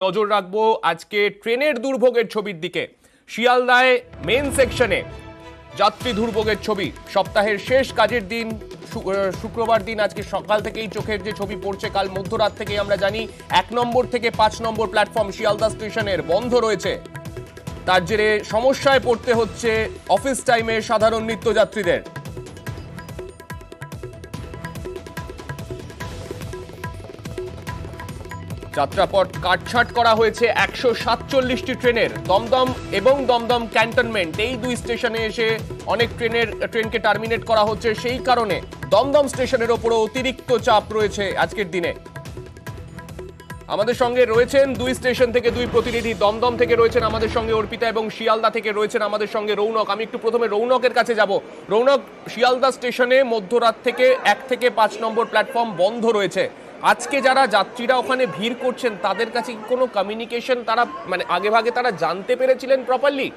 নজর রাখবো আজকে ট্রেনের দুর্ভোগের ছবির দিকে। শিয়ালদায় মেন সেকশনে যাত্রী দুর্ভোগের ছবি। সপ্তাহের শেষ কাজের দিন শুক্রবার দিন আজকে সকাল থেকেই চোখের যে ছবি পড়ছে, কাল মধ্যরাত থেকেই আমরা জানি 1 নম্বর থেকে 5 নম্বর প্ল্যাটফর্ম শিয়ালদা স্টেশনের বন্ধ রয়েছে। তার জেরে সমস্যায় পড়তে হচ্ছে অফিস টাইমে সাধারণ নিত্যযাত্রীদের। যাত্রাপথ কাটছাঁট করা হয়েছে 147টি ট্রেনের। দমদম এবং দমদম ক্যান্টনমেন্ট এই দুই স্টেশনে এসে অনেক ট্রেনকে টার্মিনেট করা হচ্ছে। সেই কারণে দমদম স্টেশনের ওপরও অতিরিক্ত চাপ রয়েছে আজকের দিনে। আমাদের সঙ্গে রয়েছেন দুই স্টেশন থেকে দুই প্রতিনিধি। দমদম থেকে রয়েছেন আমাদের সঙ্গে অর্পিতা এবং শিয়ালদা থেকে রয়েছেন আমাদের সঙ্গে রৌনক। আমি একটু প্রথমে রৌনকের কাছে যাব। রৌনক, শিয়ালদা স্টেশনে মধ্যরাত থেকে 1 থেকে 5 নম্বর প্ল্যাটফর্ম বন্ধ রয়েছে। আজকে যারা যাত্রীরা ওখানে ভিড় করছেন তাদের কাছে কোনো কমিউনিকেশন তারা আগেভাগে তারা জানতে পেরেছিলেন প্রপারলি?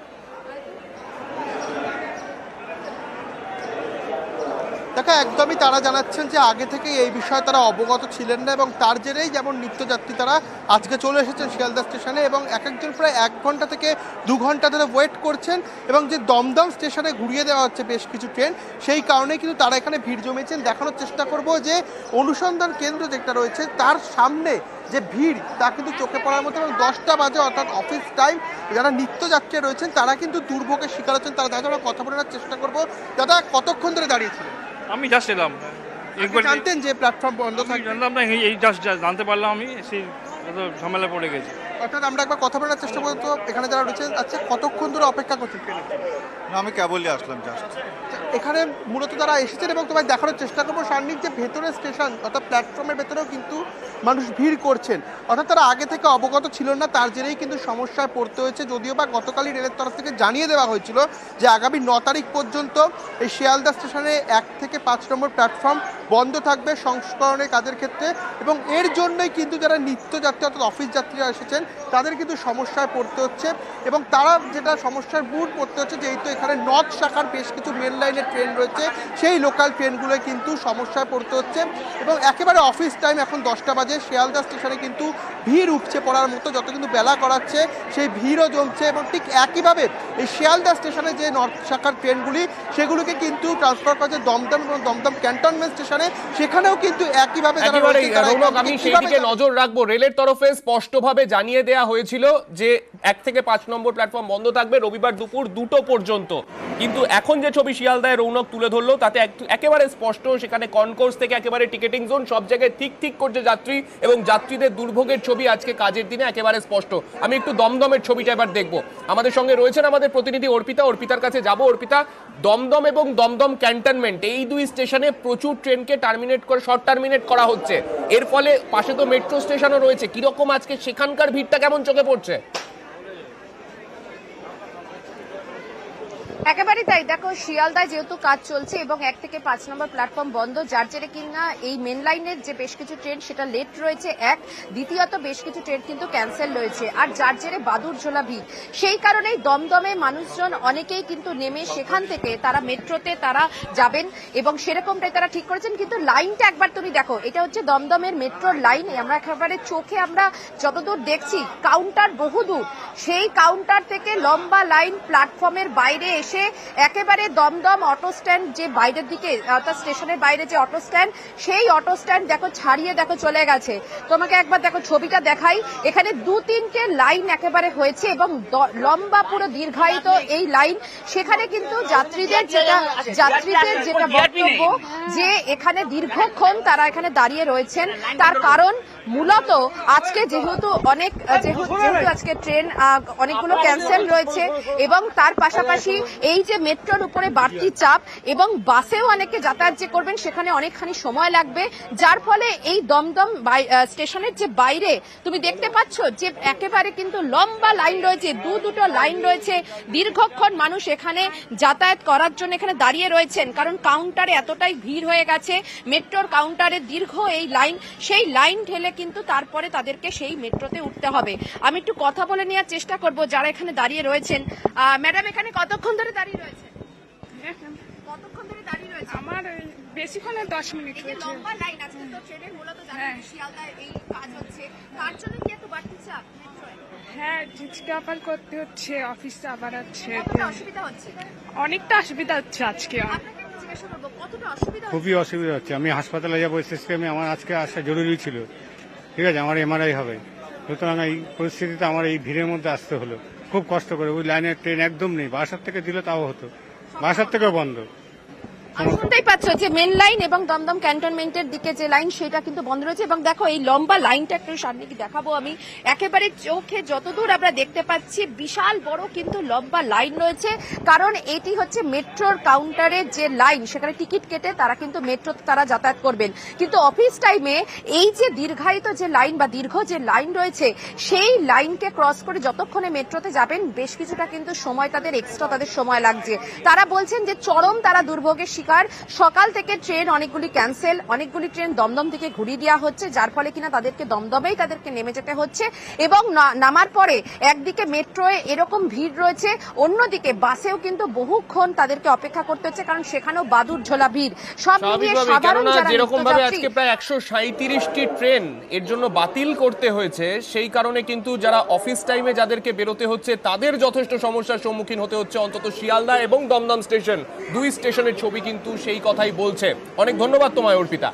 দেখো, একদমই তারা জানাচ্ছেন যে আগে থেকে এই বিষয়ে তারা অবগত ছিলেন না এবং তার জেরেই যেমন নিত্যযাত্রী তারা আজকে চলে এসেছেন শিয়ালদা স্টেশনে এবং এক একজন প্রায় 1 ঘন্টা থেকে 2 ঘন্টা ধরে ওয়েট করছেন। এবং যে দমদম স্টেশনে ঘুরিয়ে দেওয়া হচ্ছে বেশ কিছু ট্রেন, সেই কারণেই কিন্তু তারা এখানে ভিড় জমেছেন। দেখানোর চেষ্টা করব যে অনুসন্ধান কেন্দ্র যেটা রয়েছে তার সামনে যে ভিড় তা কিন্তু চোখে পড়ার মতো। এবং 10টা বাজে অর্থাৎ অফিস টাইম যারা নিত্যযাত্রী রয়েছেন তারা কিন্তু দুর্ভোগের শিকার হচ্ছেন। তারা দাদা আমরা কথা বলার চেষ্টা করব। দাদা, কতক্ষণ ধরে দাঁড়িয়েছিলেন? আমি জাস্ট এলাম। একবার জানতেন যে প্ল্যাটফর্ম বন্ধ থাকে? জানলাম না, এই জাস্ট জানতে পারলাম। আমি সেই ঝামেলা পড়ে গেছি। অর্থাৎ আমরা একবার কথা বলার চেষ্টা করবো এখানে যারা রয়েছে। আচ্ছা, কতক্ষণ ধরে অপেক্ষা করছেন? আমি কেবলই আসলাম জাস্ট। এখানে মূলত তারা এসেছেন এবং তোমায় দেখানোর চেষ্টা করবো সার্নিক যে ভেতরে স্টেশন অর্থাৎ প্ল্যাটফর্মের ভেতরেও কিন্তু মানুষ ভিড় করছেন। অর্থাৎ তারা আগে থেকে অবগত ছিল না, তার জেরেই কিন্তু সমস্যায় পড়তে হয়েছে। যদিও বা গতকালই রেলের তরফ থেকে জানিয়ে দেওয়া হয়েছিল যে আগামী 9 তারিখ পর্যন্ত এই শিয়ালদা স্টেশনে 1 থেকে 5 নম্বর প্ল্যাটফর্ম বন্ধ থাকবে সংস্করণের কাজের ক্ষেত্রে। এবং এর জন্যই কিন্তু যারা নিত্যযাত্রী অর্থাৎ অফিস যাত্রীরা এসেছেন তাদের কিন্তু সমস্যায় পড়তে হচ্ছে। এবং তারা যেটা সমস্যার মূল পড়তে হচ্ছে, যেহেতু এখানে নর্থ শাখার বেশ কিছু মেন লাইনের ট্রেন রয়েছে, সেই লোকাল ট্রেনগুলো কিন্তু সমস্যায় পড়তে হচ্ছে। এবং একেবারে অফিস টাইম এখন 10টা বাজে, শিয়ালদা স্টেশনে কিন্তু ভিড় উঠছে পড়ার মতো। যত কিন্তু বেলা করাচ্ছে সেই ভিড়ও জমছে। এবং ঠিক একইভাবে এই শিয়ালদা স্টেশনে যে নর্থ শাখার ট্রেনগুলি সেগুলোকে কিন্তু ট্রান্সফার করা হচ্ছে দমদম এবং দমদম ক্যান্টনমেন্ট স্টেশনে, সেখানেও কিন্তু একইভাবে আমি সেই দিকে নজর রাখবো। রেলের তরফে স্পষ্টভাবে জানিয়ে দেওয়া হয়েছিল যে 1 থেকে 5 নম্বর প্ল্যাটফর্ম বন্ধ থাকবে রবিবার দুপুর 2টো পর্যন্ত। কিন্তু এখন যে ছবি শিয়ালদায় রৌনক তুলে ধরলো তাতে একেবারে স্পষ্ট সেখানে কনকোর্স থেকে একেবারে টিকেটিং জোন সব জায়গায় ঠিক করছে যাত্রী এবং যাত্রীদের দুর্ভোগের ছবি আজকে কাজের দিনে একেবারে স্পষ্ট। আমি একটু দমদমের ছবিটা এবার দেখবো। আমাদের সঙ্গে রয়েছেন আমাদের প্রতিনিধি অর্পিতা। অর্পিতার কাছে যাব। অর্পিতা, দমদম এবং দমদম ক্যান্টনমেন্ট এই দুই স্টেশনে প্রচুর ট্রেনকে শর্ট টার্মিনেট করা হচ্ছে। এর ফলে পাশে তো মেট্রো স্টেশনও রয়েছে। কিরকম আজকে সেখানকার ভিড়টা কেমন চোখে পড়ছে? একেবারেই তাই। দেখো, শিয়ালদায় যেহেতু কাজ চলছে এবং 1 থেকে 5 নম্বর প্ল্যাটফর্ম বন্ধ, যার জেরে কিনা এই মেন লাইনের যে বেশ কিছু ট্রেন সেটা লেট রয়েছে এক, দ্বিতীয়ত বেশ কিছু ট্রেন কিন্তু ক্যান্সেল রয়েছে, আর যার জেরে বাদুর ঝোলা ভিড়। সেই কারণেই দমদমে মানুষজন অনেকেই কিন্তু নেমে সেখান থেকে তারা মেট্রোতে তারা যাবেন এবং সেরকমটাই তারা ঠিক করেছেন। কিন্তু লাইনটা একবার তুমি দেখো, এটা হচ্ছে দমদমের মেট্রোর লাইন। আমরা একেবারে চোখে আমরা যতদূর দেখছি কাউন্টার বহুদূর, সেই কাউন্টার থেকে লম্বা লাইন প্ল্যাটফর্মের বাইরে এসে একেবারে দমদম অটো স্ট্যান্ড যে বাইরের দিকে অর্থাৎ স্টেশনের বাইরে যে অটো স্ট্যান্ড, সেই অটো স্ট্যান্ড দেখো ছাড়িয়ে দেখো চলে গেছে। তোমাকে একবার দেখো ছবিটা দেখাই। এখানে 2-3টে লাইন একেবারে হয়েছে এবং লম্বা পুরো দীর্ঘায়িত এই লাইন। সেখানে কিন্তু যাত্রীদের যেটা বক্তব্য যে এখানে দীর্ঘক্ষণ তারা এখানে দাঁড়িয়ে রয়েছেন। তার কারণ মূলত আজকে যেহেতু আজকে ট্রেন অনেকগুলো ক্যান্সেল রয়েছে এবং তার পাশাপাশি এই যে মেট্রোর উপরে বাড়তি চাপ এবং বাসেও অনেকে যাতায়াত যে করবেন সেখানে অনেকখানি সময় লাগবে, যার ফলে এই দমদম স্টেশনের যে বাইরে তুমি দেখতে পাচ্ছ যে একেবারে কিন্তু লম্বা লাইন রয়েছে, দুটো লাইন রয়েছে। দীর্ঘক্ষণ মানুষ এখানে যাতায়াত করার জন্য এখানে দাঁড়িয়ে রয়েছেন, কারণ কাউন্টারে এতটাই ভিড় হয়ে গেছে। মেট্রোর কাউন্টারে দীর্ঘ এই লাইন, সেই লাইন ঠেলে কিন্তু তারপরে তাদেরকে সেই মেট্রোতে উঠতে হবে। আমি একটু কথা বলে নেওয়ার চেষ্টা করব যারা এখানে দাঁড়িয়ে রয়েছেন। ম্যাডাম, এখানে কতক্ষণ ধরে দাঁড়িয়ে রয়েছে? আমার বেশিক্ষণ না, 10 মিনিট এই যে হয়েছে। লম্বা লাইন আজকে তো ট্রেনের মূলত হ্যাঁ। শিয়ালদায় এই কাজ হচ্ছে, তার জন্য কি একটু বাড়তি চাপ মেট্রোয়? হ্যাঁ, ডাবল করতে হচ্ছে, অফিসে আবার আছে। কতটা অসুবিধা হচ্ছে? অনেকটা অসুবিধা হচ্ছে আজকে। আপনাকে একটু জিজ্ঞাসা করবো, কতটা অসুবিধা হচ্ছে? খুবই অসুবিধা হচ্ছে। আমি হাসপাতালে যাবো এই সিস্টেমে, আমার আজকে আসা জরুরি ছিল, ঠিক আছে, আমার এমআরআই হবে, সুতরাং এই পরিস্থিতিতে আমার এই ভিড়ের মধ্যে আসতে হলো। খুব কষ্ট করে, ওই লাইনের ট্রেন একদম নেই, বাসার থেকে দিলে তাও হতো, বাসার থেকেও বন্ধ। আর শুনতেই পাচ্ছ যে মেন লাইন এবং দমদম ক্যান্টনমেন্টের দিকে যে লাইন সেটা কিন্তু বন্ধ রয়েছে। এবং দেখো এই লম্বা লাইনটা একটু সামনে কি দেখাবো আমি, একেবারে চোখে যতদূর আমরা দেখতে পাচ্ছি বিশাল বড় কিন্তু লম্বা লাইন রয়েছে, কারণ এটি হচ্ছে মেট্রোর কাউন্টারের যে লাইন, সেখানে টিকিট কেটে তারা কিন্তু মেট্রোতে তারা যাতায়াত করবেন। কিন্তু অফিস টাইমে এই যে দীর্ঘায়িত যে লাইন বা দীর্ঘ যে লাইন রয়েছে, সেই লাইনকে ক্রস করে যতক্ষণে মেট্রোতে যাবেন বেশ কিছুটা কিন্তু সময় তাদের এক্সট্রা তাদের সময় লাগছে। তারা বলছেন যে চরম তারা দুর্ভোগের শিকার। সকাল থেকে ট্রেন অনেকগুলি ক্যান্সেল, অনেকগুলি ট্রেন দমদম থেকে ঘুরিয়ে দেওয়া হচ্ছে, যার ফলে কিনা তাদেরকে দমদমেই তাদেরকে নেমে যেতে হচ্ছে। এবং নামার পরে একদিকে মেট্রোয় এরকম ভিড় রয়েছে, অন্যদিকে বাসেও কিন্তু বহুক্ষণ তাদেরকে অপেক্ষা করতে হচ্ছে, কারণ সেখানেও বাদুর ঝোলা ভিড়। সব মিলিয়ে স্বাভাবিকভাবে, সাধারণ কেননা যারা যেরকম ভাবে নিত্যযাত্রী আজকে প্রায় 137টি ট্রেন এর জন্য বাতিল করতে হয়েছে, সেই কারণে কিন্তু যারা অফিস টাইমে যাদেরকে বেরোতে হচ্ছে তাদের যথেষ্ট সমস্যার সম্মুখীন হতে হচ্ছে। অন্তত শিয়ালদা এবং দমদম স্টেশন, দুই স্টেশনের ছবি কিন্তু সেই কথাই বলছে। অনেক ধন্যবাদ তোমায় অর্পিতা।